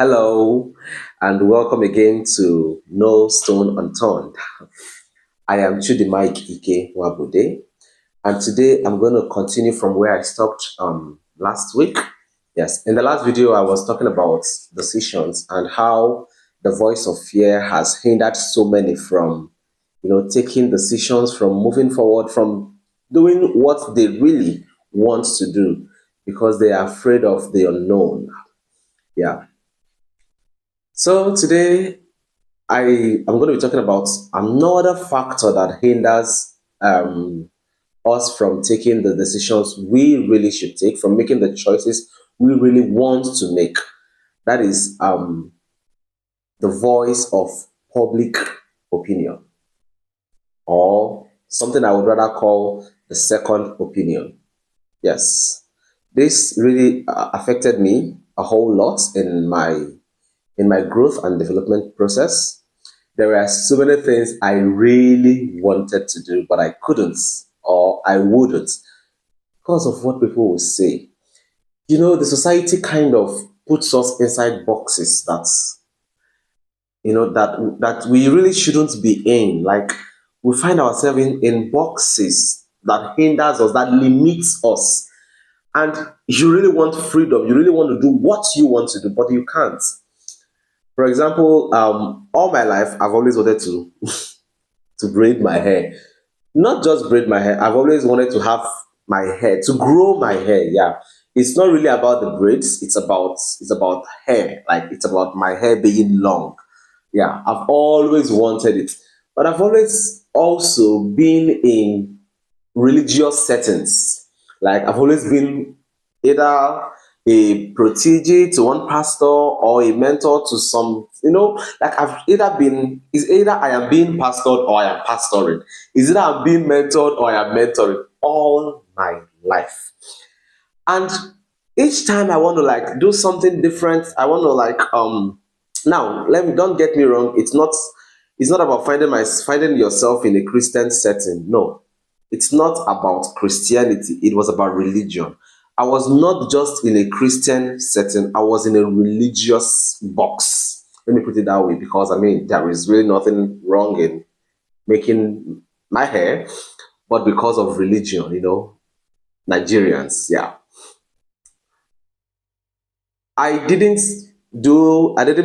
Hello, and welcome again to No Stone Unturned. I am Chudimike Ike Wabude, and today I'm going to continue from where I stopped last week. Yes, in the last video, I was talking about decisions and how the voice of fear has hindered so many from, taking decisions, from moving forward, from doing what they really want to do because they are afraid of the unknown. Yeah. So today I am going to be talking about another factor that hinders us from taking the decisions we really should take, from making the choices we really want to make. That is the voice of public opinion, or something I would rather call the second opinion. Yes, this really affected me a whole lot in my growth and development process. There were so many things I really wanted to do, but I couldn't or I wouldn't because of what people will say. The society kind of puts us inside boxes that we really shouldn't be in. Like we find ourselves in boxes that hinders us, that limits us. And you really want freedom, you really want to do what you want to do, but you can't. For example, all my life I've always wanted to braid my hair. Not just braid my hair, I've always wanted to have my hair, to grow my hair. Yeah. It's not really about the braids, it's about hair. Like it's about my hair being long. Yeah, I've always wanted it. But I've always also been in religious settings. Like I've always been either a protege to one pastor or a mentor to some, like I've either been, is either I am being pastored or I am pastoring. Is either I'm being mentored or I am mentoring all my life. And each time I want to like do something different, I want to like now let me don't get me wrong, it's not about finding yourself in a Christian setting. No, it's not about Christianity, it was about religion. I was not just in a Christian setting, I was in a religious box. Let me put it that way, because I mean there is really nothing wrong in making my hair, but because of religion, Nigerians, yeah. I didn't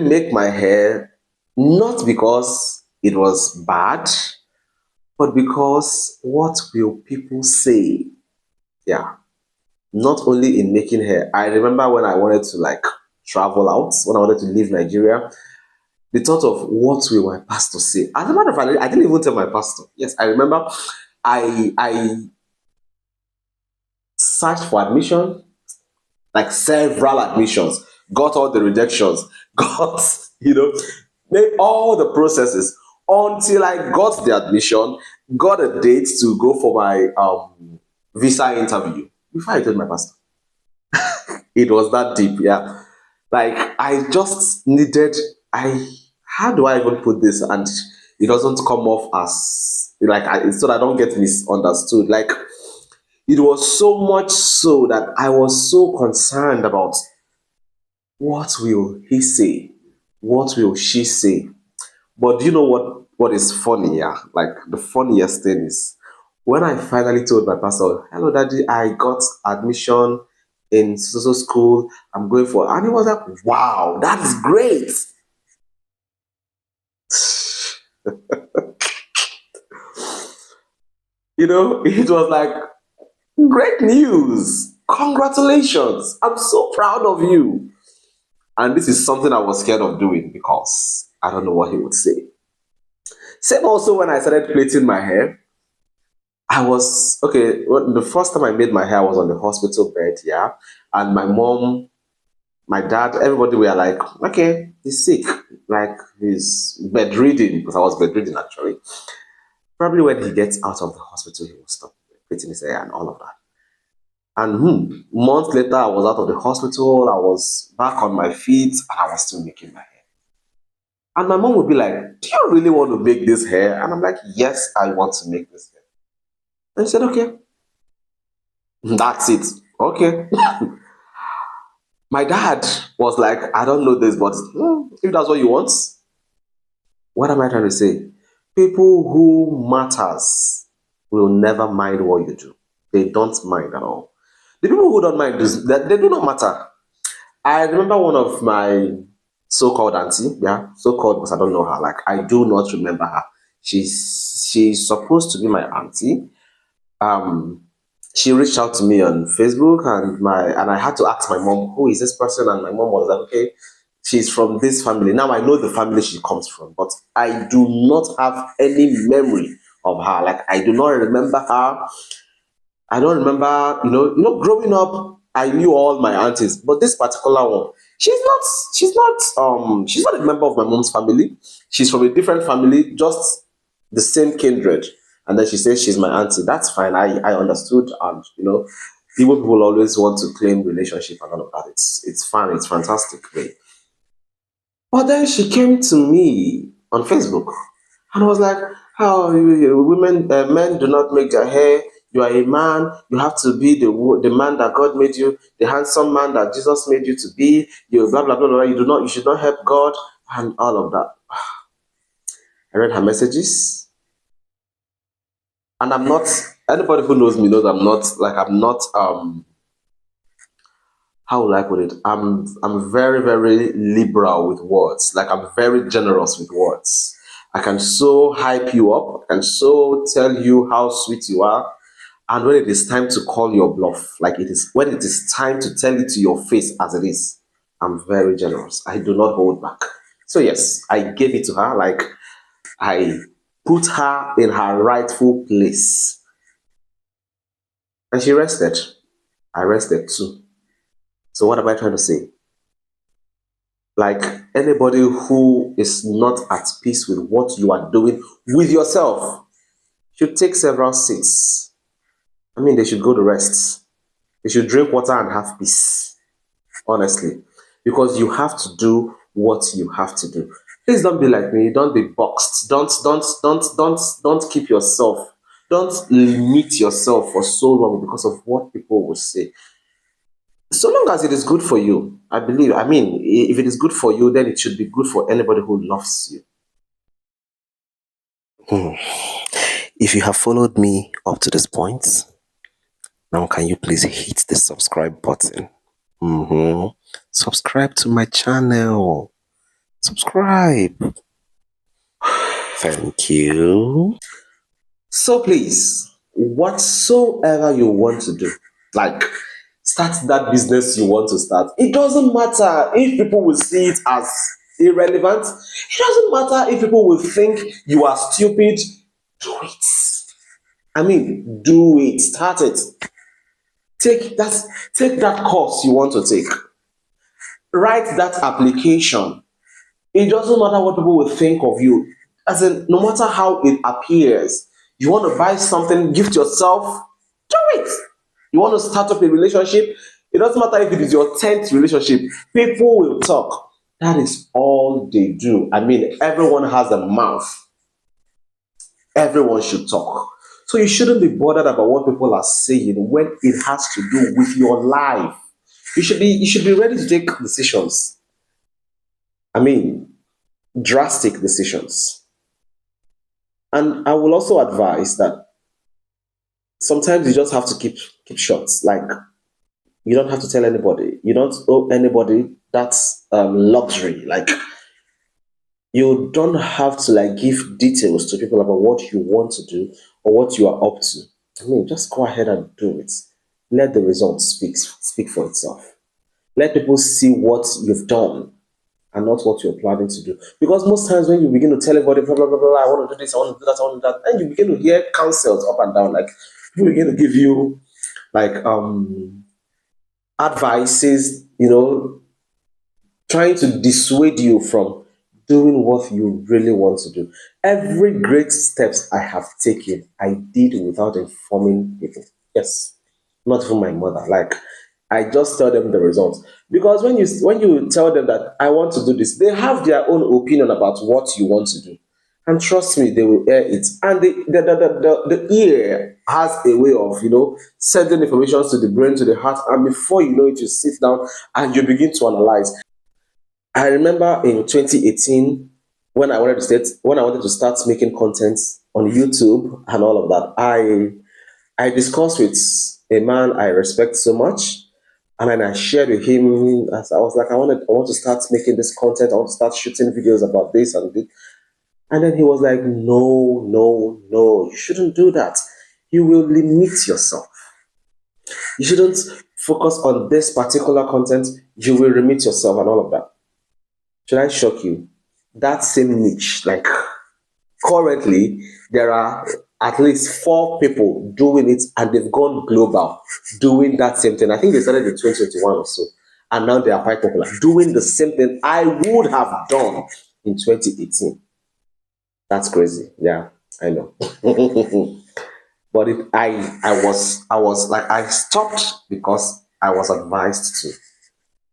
make my hair, not because it was bad, but because what will people say? Yeah. Not only in making hair. I remember when I wanted to like travel out, when I wanted to leave Nigeria, the thought of what will my pastor say. As a matter of fact, I didn't even tell my pastor. Yes, I remember I searched for admission, like several admissions, got all the rejections, got, made all the processes until I got the admission, got a date to go for my visa interview before I told my pastor. It was that deep, yeah. Like I just needed, I how do I even put this and it doesn't come off as like so that I don't get misunderstood. Like it was so much so that I was so concerned about what will he say? What will she say? But do you know what is funny? Yeah, like the funniest thing is when I finally told my pastor, "Hello, Daddy, I got admission in so school. I'm going for," and he was like, "Wow, that's great." It was like great news. Congratulations! I'm so proud of you. And this is something I was scared of doing because I don't know what he would say. Same also when I started plaiting my hair. I was okay. Well, the first time I made my hair, I was on the hospital bed, yeah. And my mom, my dad, everybody were like, okay, he's sick. Like he's bedridden, because I was bedridden actually. Probably when he gets out of the hospital, he will stop plaiting his hair and all of that. And months later, I was out of the hospital, I was back on my feet, and I was still making my hair. And my mom would be like, "Do you really want to make this hair?" And I'm like, "Yes, I want to make this hair." And she said, "Okay, that's it." Okay. My dad was like, I don't know this, but if that's what you want, what am I trying to say? People who matters will never mind what you do. They don't mind at all. The people who don't mind this, they do not matter. I remember one of my so-called auntie, yeah, so-called because I don't know her. Like I do not remember her. She's supposed to be my auntie. Um, she reached out to me on Facebook, and I had to ask my mom, who is this person? And my mom was like, okay, she's from this family. Now I know the family she comes from, but I do not have any memory of her. Like I do not remember her. I don't remember, growing up, I knew all my aunties, but this particular one, she's not a member of my mom's family. She's from a different family, just the same kindred. And then she says she's my auntie. That's fine. I understood, and people always want to claim relationship and all of that. It's fun. It's fantastic. Babe. But then she came to me on Facebook and was like, "How women, men do not make their hair. You are a man. You have to be the man that God made you, the handsome man that Jesus made you to be. You blah blah blah blah. You do not. You should not help God and all of that." I read her messages, and I'm not. Anybody who knows me knows I'm not. How will I put it? I'm very, very liberal with words. Like I'm very generous with words. I can so hype you up, I can so tell you how sweet you are. And when it is time to call your bluff, like it is when it is time to tell it to your face as it is, I'm very generous. I do not hold back. So yes, I gave it to her, like I put her in her rightful place. And she rested. I rested too. So what am I trying to say? Like anybody who is not at peace with what you are doing with yourself should take several seats. I mean, they should go to rest. They should drink water and have peace, honestly, because you have to do what you have to do. Please don't be like me. Don't be boxed. Don't keep yourself. Don't limit yourself for so long because of what people will say. So long as it is good for you, I believe. I mean, if it is good for you, then it should be good for anybody who loves you. If you have followed me up to this point, now can you please hit the subscribe button? Subscribe to my channel. Subscribe. Thank you. So please, whatsoever you want to do, like start that business you want to start. It doesn't matter if people will see it as irrelevant. It doesn't matter if people will think you are stupid. Do it. I mean, do it. Start it. Take that course you want to take. Write that application. It doesn't matter what people will think of you. As in, no matter how it appears, you want to buy something, gift yourself, do it. You want to start up a relationship, it doesn't matter if it is your 10th relationship, people will talk. That is all they do. I mean, everyone has a mouth. Everyone should talk. So you shouldn't be bothered about what people are saying when it has to do with your life. You should be ready to take decisions. I mean, drastic decisions. And I will also advise that sometimes you just have to keep short. Like you don't have to tell anybody. You don't owe anybody that luxury. Like you don't have to like give details to people about what you want to do or what you are up to. I mean, just go ahead and do it. Let the results speak for itself. Let people see what you've done and not what you're planning to do. Because most times when you begin to tell everybody, blah, blah, blah, blah, I want to do this, I want to do that, I want to do that, and you begin to hear counsels up and down, like people begin to give you like advices, trying to dissuade you from doing what you really want to do. Every great steps I have taken, I did without informing people. Yes, not even my mother. Like I just tell them the results because when you tell them that I want to do this, they have their own opinion about what you want to do, And trust me, they will air it. And the ear has a way of, sending information to the brain, to the heart. And before you know it, you sit down and you begin to analyze. I remember in 2018, when I wanted to start making content on YouTube and all of that, I discussed with a man I respect so much, and then I shared with him as I was like, I want to start making this content. I want to start shooting videos about this and this. And then he was like, no, no, no, you shouldn't do that. You will limit yourself. You shouldn't focus on this particular content. You will limit yourself and all of that. Should I shock you? That same niche, like currently, there are at least 4 people doing it and they've gone global doing that same thing. I think they started in 2021 or so. And now they are quite popular doing the same thing I would have done in 2018. That's crazy. Yeah, I know. But I was like, I stopped because I was advised to.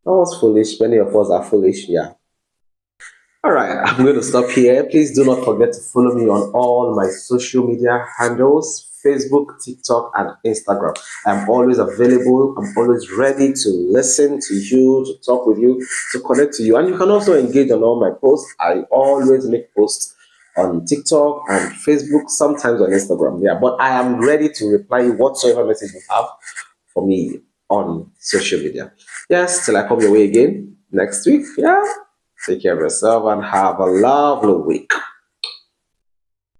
I was foolish. Many of us are foolish. Yeah. All right, I'm going to stop here. Please do not forget to follow me on all my social media handles: Facebook, TikTok, and Instagram. I'm always available. I'm always ready to listen to you, to talk with you, to connect to you. And you can also engage on all my posts. I always make posts on TikTok and Facebook, sometimes on Instagram. Yeah, but I am ready to reply whatsoever message you have for me on social media. Yes, till I come your way again next week. Yeah. Take care of yourself and have a lovely week.